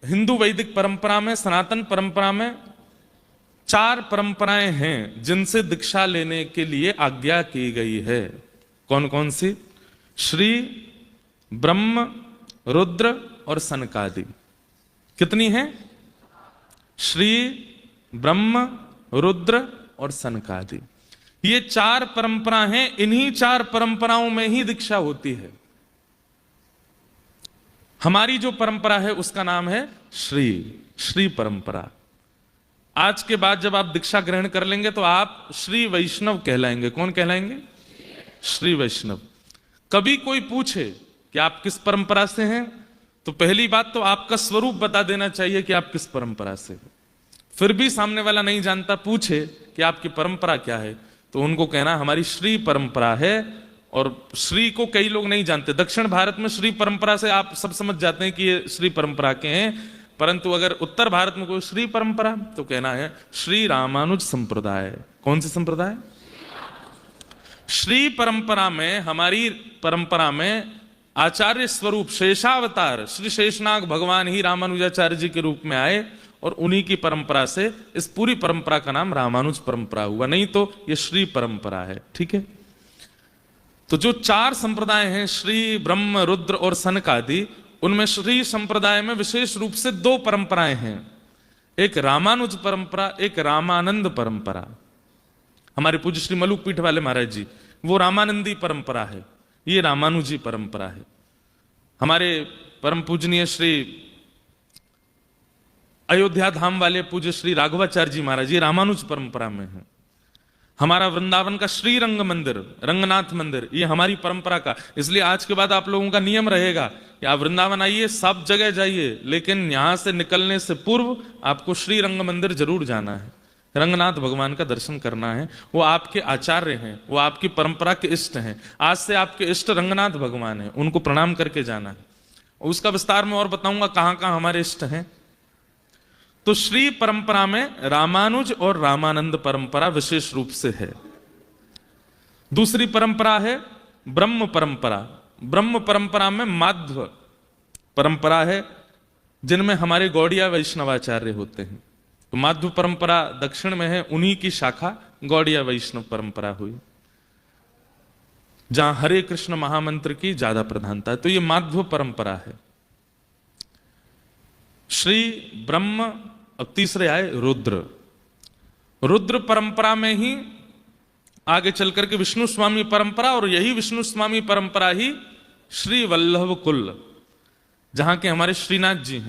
हिंदू वैदिक परंपरा में, सनातन परंपरा में 4 परंपराएं हैं जिनसे दीक्षा लेने के लिए आज्ञा की गई है। कौन कौन सी? श्री, ब्रह्म, रुद्र और सनकादि। कितनी हैं? श्री, ब्रह्म, रुद्र और सनकादि। ये 4 परंपरा हैं। इन्हीं 4 परंपराओं में ही दीक्षा होती है। हमारी जो परंपरा है उसका नाम है श्री परंपरा। आज के बाद जब आप दीक्षा ग्रहण कर लेंगे तो आप श्री वैष्णव कहलाएंगे। कौन कहलाएंगे? श्री वैष्णव। कभी कोई पूछे कि आप किस परंपरा से हैं, तो पहली बात तो आपका स्वरूप बता देना चाहिए कि आप किस परंपरा से हैं। फिर भी सामने वाला नहीं जानता, पूछे कि आपकी परंपरा क्या है, तो उनको कहना हमारी श्री परंपरा है। और श्री को कई लोग नहीं जानते। दक्षिण भारत में श्री परंपरा से आप सब समझ जाते हैं कि ये श्री परंपरा के हैं, परंतु अगर उत्तर भारत में कोई श्री परंपरा, तो कहना है श्री रामानुज संप्रदाय। कौन सी संप्रदाय? श्री परंपरा में, हमारी परंपरा में आचार्य स्वरूप शेषावतार श्री शेषनाग भगवान ही रामानुजाचार्य जी के रूप में आए और उन्हीं की परंपरा से इस पूरी परंपरा का नाम रामानुज परंपरा हुआ। नहीं तो ये श्री परंपरा है। ठीक है। तो जो 4 संप्रदाय हैं, श्री, ब्रह्म, रुद्र और सनकादि, उनमें श्री संप्रदाय में विशेष रूप से 2 परंपराएं हैं। एक रामानुज परंपरा, एक रामानंद परंपरा। हमारे पूज्य श्री मलुक पीठ वाले महाराज जी, वो रामानंदी परंपरा है, ये रामानुजी परंपरा है। हमारे परम पूजनीय श्री अयोध्या धाम वाले पूज्य श्री राघवाचार्य जी महाराज, ये रामानुज परंपरा में है। हमारा वृंदावन का श्री रंग मंदिर, रंगनाथ मंदिर, ये हमारी परंपरा का। इसलिए आज के बाद आप लोगों का नियम रहेगा कि आप वृंदावन आइए, सब जगह जाइए, लेकिन यहां से निकलने से पूर्व आपको श्री रंग मंदिर जरूर जाना है, रंगनाथ भगवान का दर्शन करना है। वो आपके आचार्य हैं, वो आपकी परंपरा के इष्ट हैं। आज से आपके इष्ट रंगनाथ भगवान हैं, उनको प्रणाम करके जाना है। उसका विस्तार में और बताऊंगा कहां कहां हमारे इष्ट हैं। तो श्री परंपरा में रामानुज और रामानंद परंपरा विशेष रूप से है। दूसरी परंपरा है ब्रह्म परंपरा। ब्रह्म परंपरा में माध्व परंपरा है, जिनमें हमारे गौड़िया वैष्णवाचार्य होते हैं। तो माध्व परंपरा दक्षिण में है, उन्हीं की शाखा गौड़िया वैष्णव परंपरा हुई, जहां हरे कृष्ण महामंत्र की ज्यादा प्रधानता है। तो ये माध्व परंपरा है। श्री, ब्रह्म और तीसरे आए रुद्र। रुद्र परंपरा में ही आगे चल करके विष्णु स्वामी परंपरा, और यही विष्णु स्वामी परंपरा ही श्री वल्लभ कुल, जहां के हमारे श्रीनाथ जी हैं।